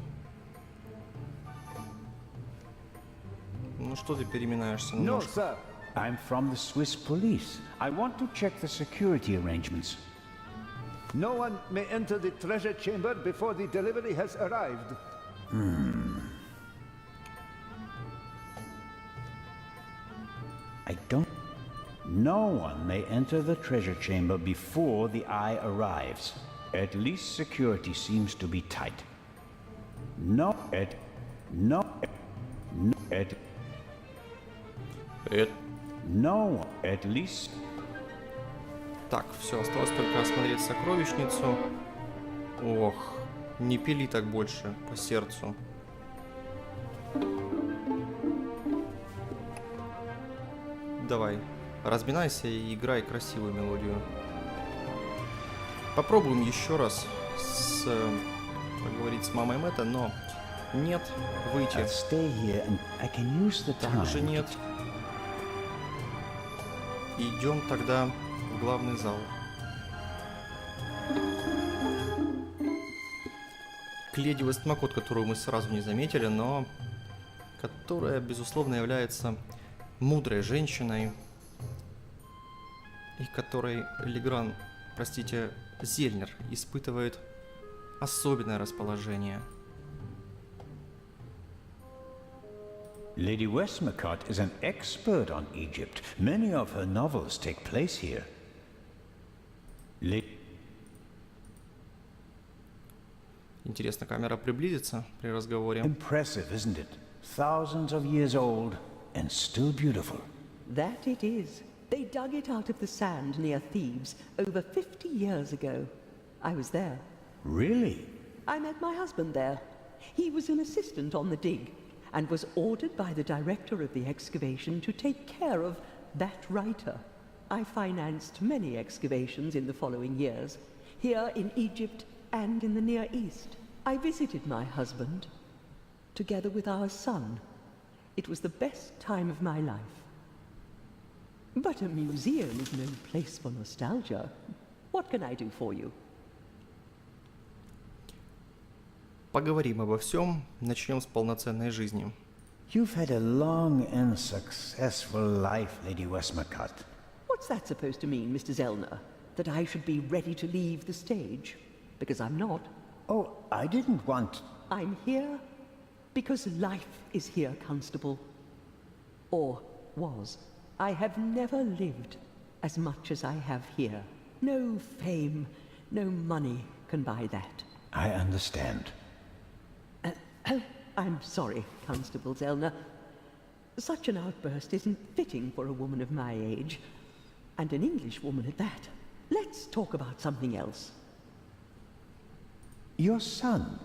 S1: Ну что ты переминаешься немножко?
S2: No, sir. I'm from the Swiss police. I want to check the security arrangements.
S3: No one may enter the treasure chamber before the delivery has arrived.
S2: I don't... No one may enter the treasure chamber before the eye arrives. At least security seems to be tight. No, at... No, no, at... No, at least...
S1: Так, все, осталось только осмотреть сокровищницу. Ох, не пили так больше по сердцу. Давай, разминайся и играй красивую мелодию. Попробуем еще раз поговорить с мамой Мэтта, но нет, выйти. Также нет. Идем тогда в главный зал. К леди Вестмакот, которую мы сразу не заметили, но которая, безусловно, является мудрой женщиной, и которой Легран, простите, Зельнер испытывает особенное расположение.
S2: Lady Westmacott is an expert on Egypt. Many of her novels take place here.
S1: Интересно, камера приблизится при разговоре.
S2: Impressive, isn't it? Thousands of years old and still beautiful.
S6: That it is. They dug it out of the sand near Thebes over 50 years ago. I was there.
S2: Really?
S6: I met my husband there. He was an assistant on the dig and was ordered by the director of the excavation to take care of that writer. I financed many excavations in the following years, here in Egypt and in the Near East. I visited my husband, together with our son. It was the best time of my life. But a museum is no place for nostalgia. What can I do for you?
S1: Поговорим обо всем. Начнем с полноценной жизни.
S2: You've had a long and successful life, Lady Westmacott.
S6: What's that supposed to mean, Mr. Zellner? That I should be ready to leave the stage? Because I'm not.
S2: Oh, I didn't want...
S6: I'm here because life is here, Constable. Or was. I have never lived as much as I have here. No fame, no money can buy that.
S2: I understand.
S6: I'm sorry, Constable Zellner. Such an outburst isn't fitting for a woman of my age. And an English woman at that. Let's talk about something else.
S2: Your son.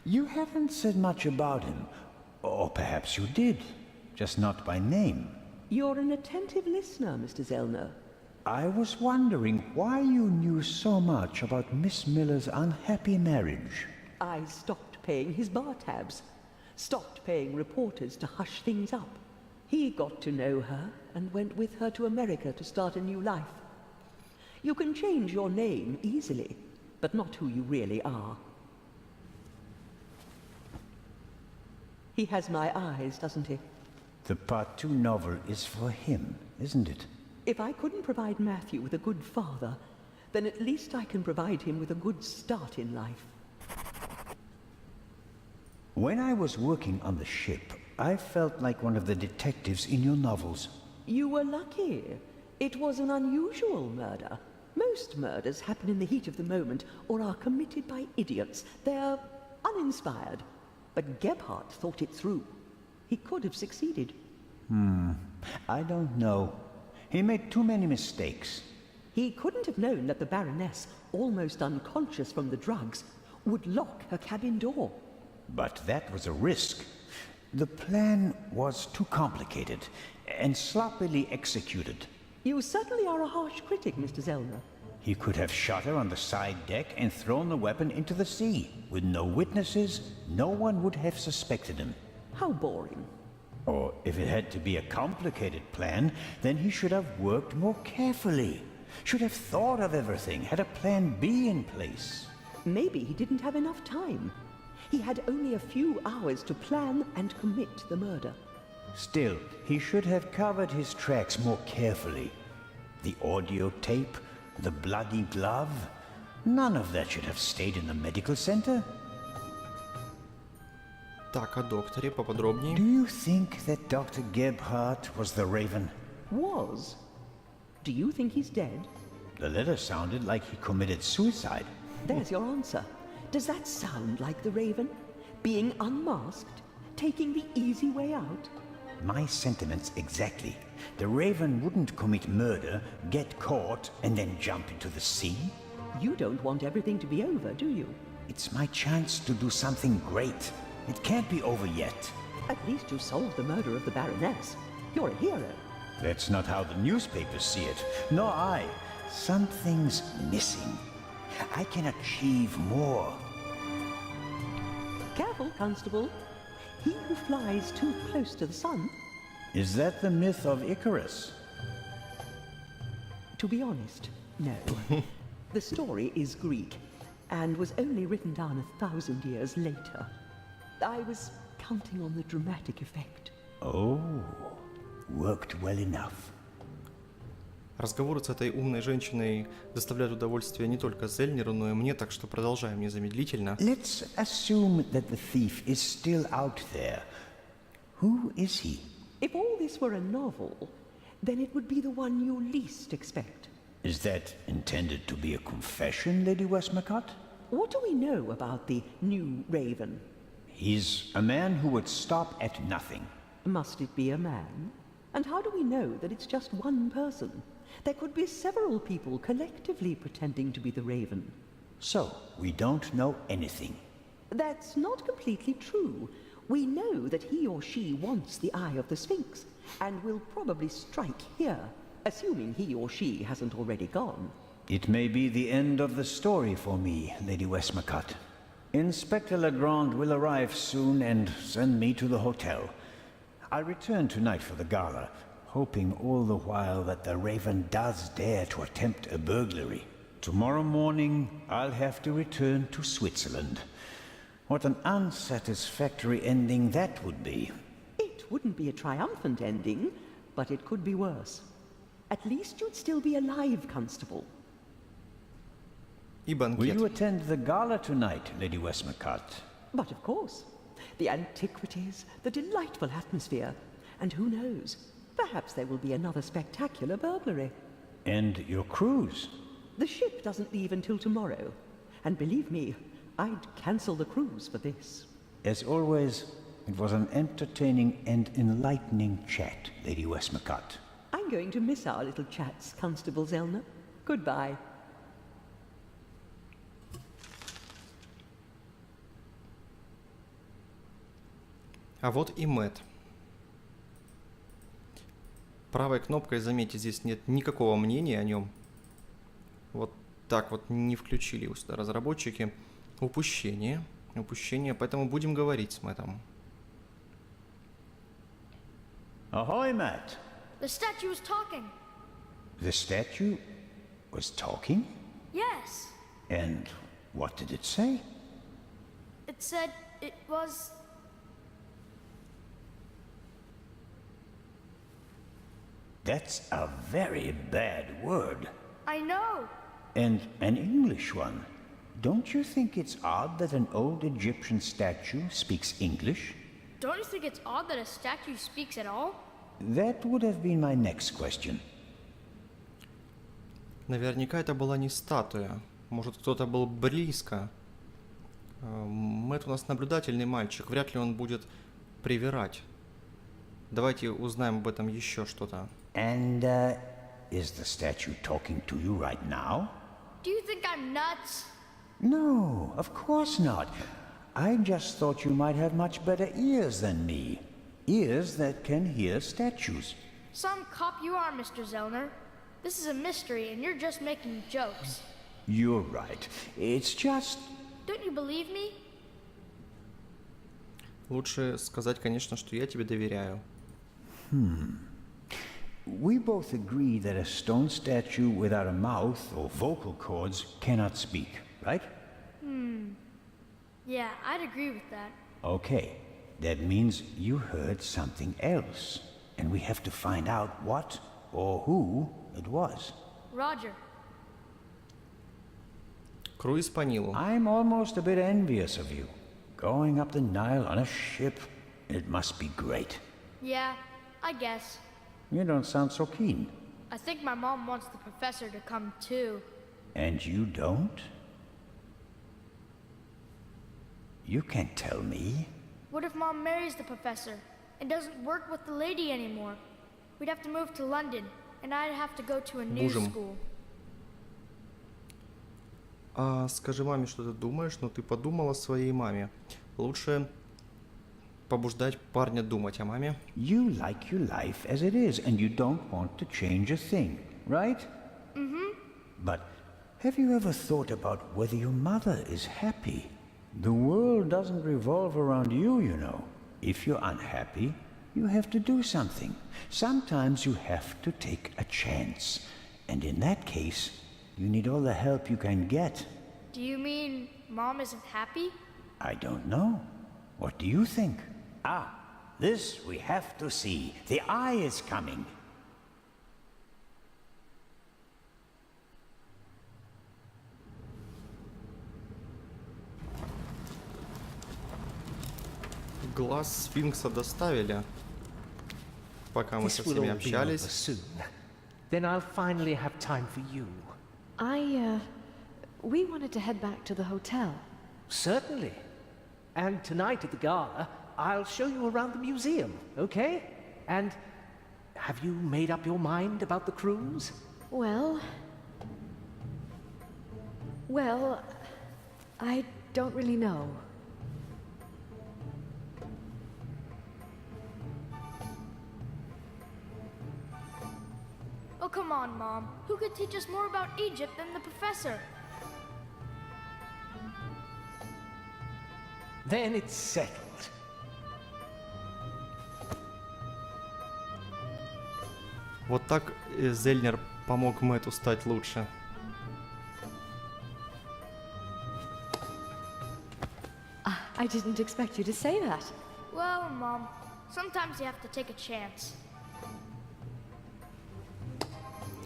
S2: You haven't said much about him. Or perhaps you did, just not by name.
S6: You're an attentive listener, Mr. Zellner.
S2: I was wondering why you knew so much about Miss Miller's unhappy marriage.
S6: I stopped paying his bar tabs. stopped paying reporters to hush things up. He got to know her and went with her to America to start a new life. You can change your name easily, but not who you really are. He has my eyes, doesn't he?
S2: The Part 2 novel is for him, isn't it?
S6: If I couldn't provide Matthew with a good father, then at least I can provide him with a good start in life.
S2: When I was working on the ship, I felt like one of the detectives in your novels.
S6: You were lucky. It was an unusual murder. Most murders happen in the heat of the moment or are committed by idiots. They're uninspired. But Gebhardt thought it through. He could have succeeded.
S2: I don't know. He made too many mistakes.
S6: He couldn't have known that the Baroness, almost unconscious from the drugs, would lock her cabin door.
S2: But that was a risk. The plan was too complicated and sloppily executed.
S6: You certainly are a harsh critic, Mr. Zellner.
S2: He could have shot her on the side deck and thrown the weapon into the sea. With no witnesses, no one would have suspected him.
S6: How boring.
S2: Or if it had to be a complicated plan, then he should have worked more carefully. Should have thought of everything, had a plan B in place.
S6: Maybe he didn't have enough time. He had only a few hours to plan and commit the murder.
S2: Still, he should have covered his tracks more carefully. The audio tape, the bloody glove, none of that should have stayed in the medical center.
S1: Так, о докторе поподробнее.
S2: Do you think that Dr. Gebhardt was the Raven?
S6: Was? Do you think he's dead?
S2: The letter sounded like he committed suicide.
S6: There's your answer. Does that sound like the Raven? Being unmasked? Taking the easy way out?
S2: My sentiments exactly. The Raven wouldn't commit murder, get caught, and then jump into the sea.
S6: You don't want everything to be over, do you?
S2: It's my chance to do something great. It can't be over yet.
S6: At least you solved the murder of the Baroness. You're a hero.
S2: That's not how the newspapers see it, nor I. Something's missing. I can achieve more.
S6: Careful, Constable. He who flies too close to the sun...
S2: Is that the myth of Icarus?
S6: To be honest, no. The story is Greek, and was only written down 1,000 years later. I was counting on the dramatic effect.
S2: Oh, worked well enough.
S1: Разговоры с этой умной женщиной доставляют удовольствие не только Зельнеру, но и мне, так что продолжаем незамедлительно.
S2: Let's assume that the thief is still out there. Who is he?
S6: If all this were a novel, then it would be the one you least expect.
S2: Is that intended to be a confession, Lady Westmacott?
S6: What do we know about the new Raven?
S2: He's a man who would stop at nothing.
S6: Must it be a man? And how do we know that it's just one person? There could be several people collectively pretending to be the Raven.
S2: So, we don't know anything.
S6: That's not completely true. We know that he or she wants the eye of the Sphinx, and will probably strike here, assuming he or she hasn't already gone.
S2: It may be the end of the story for me, Lady Westmacott. Inspector Legrand will arrive soon and send me to the hotel. I'll return tonight for the gala, hoping all the while that the Raven does dare to attempt a burglary. Tomorrow morning, I'll have to return to Switzerland. What an unsatisfactory ending that would be.
S6: It wouldn't be a triumphant ending, but it could be worse. At least you'd still be alive, Constable.
S1: И банкет.
S2: Will you attend the gala tonight, Lady Westmacott?
S6: But of course. The antiquities, the delightful atmosphere, and who knows, perhaps there will be another spectacular burglary.
S2: And your cruise?
S6: The ship doesn't leave until tomorrow, and believe me, I'd cancel the cruise for this.
S2: As always, it was an entertaining and enlightening chat, Lady Westmacott.
S6: I'm going to miss our little chats, Constable Zellner. Goodbye.
S1: А вот и Мэтт. Правой кнопкой, заметьте, здесь нет никакого мнения о нем. Вот так вот не включили сюда разработчики. Упущение, поэтому будем говорить с Мэттом.
S2: Ahoy, Matt.
S12: The statue was talking.
S2: The statue was talking?
S12: Yes.
S2: And what did it say?
S12: It said it was...
S2: That's a very bad word.
S12: I know.
S2: And an English one. Don't you think it's odd that an old Egyptian statue speaks English?
S12: Don't you think it's odd that a statue speaks at all?
S2: That would have been my next question.
S1: Наверняка это была не статуя. Может, кто-то был близко. Мэтт у нас наблюдательный мальчик. Вряд ли он будет привирать. Давайте узнаем об этом еще что-то.
S2: And, is the statue talking to you right now?
S12: Do you think I'm nuts?
S2: No, of course not. I just thought you might have much better ears than me. Ears that can hear statues.
S12: Some cop you are, Mr. Zellner. This is a mystery, and you're just making jokes.
S2: You're right. It's just...
S12: Don't you believe me?
S1: Лучше сказать, конечно, что я тебе доверяю.
S2: We both agree that a stone statue without a mouth or vocal cords cannot speak, right?
S12: Yeah, I'd agree with that.
S2: Okay, that means you heard something else, and we have to find out what or who it was.
S12: Roger.
S1: Круиз по Нилу.
S2: I'm almost a bit envious of you. Going up the Nile on a ship, it must be great.
S12: Yeah, I guess.
S2: You don't sound so keen.
S12: I think my mom wants the professor to come too.
S2: And you don't? You can't tell me.
S12: What if Mom marries the professor and doesn't work with the lady anymore? We'd have to move to London, and I'd have to go to a new school.
S1: Скажи маме, что ты думаешь, но ты подумал о своей маме. Лучше побуждать парня думать о маме.
S2: You like your life as it is, and you don't want to change a thing, right?
S12: Mm-hmm.
S2: But have you ever thought about whether your mother is happy? The world doesn't revolve around you, you know. If you're unhappy, you have to do something. Sometimes you have to take a chance. And in that case, you need all the help you can get.
S12: Do you mean Mom isn't happy?
S2: I don't know. What do you think? Ah, this we have to see. The eye is coming.
S1: Глаз сфинкса доставили, пока мы со всеми общались.
S4: Then I'll finally have time for you.
S10: We wanted to head back to the hotel.
S4: Certainly. And tonight at the gala, I'll show you around the museum, okay? And have you made up your mind about the cruise?
S10: Well, I don't really know.
S12: Oh, come on, Mom. Who could teach us more about Egypt than the professor?
S4: Then it's settled.
S1: Вот так Зельнер помог Мэтту стать лучше.
S6: I didn't expect you to say that.
S12: Well, Mom, sometimes you have to take a chance.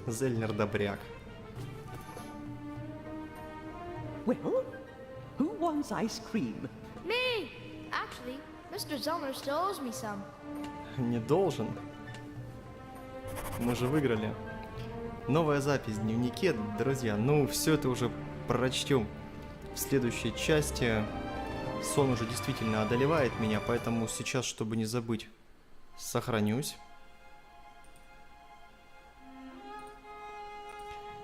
S1: Зельнер добряк.
S6: Well, who wants ice cream?
S12: Me! Actually, Mr. Zellner still owes me some.
S1: Не должен. Мы же выиграли. Новая запись в дневнике, друзья. Ну, все это уже прочтем в следующей части. Сон уже действительно одолевает меня, поэтому сейчас, чтобы не забыть, сохранюсь.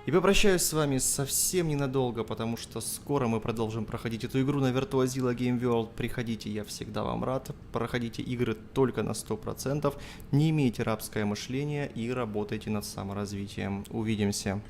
S1: И попрощаюсь с вами совсем ненадолго, потому что скоро мы продолжим проходить эту игру на Virtuozilla Game World. Приходите, я всегда вам рад. Проходите игры только на 100%. Не имейте рабское мышление и работайте над саморазвитием. Увидимся.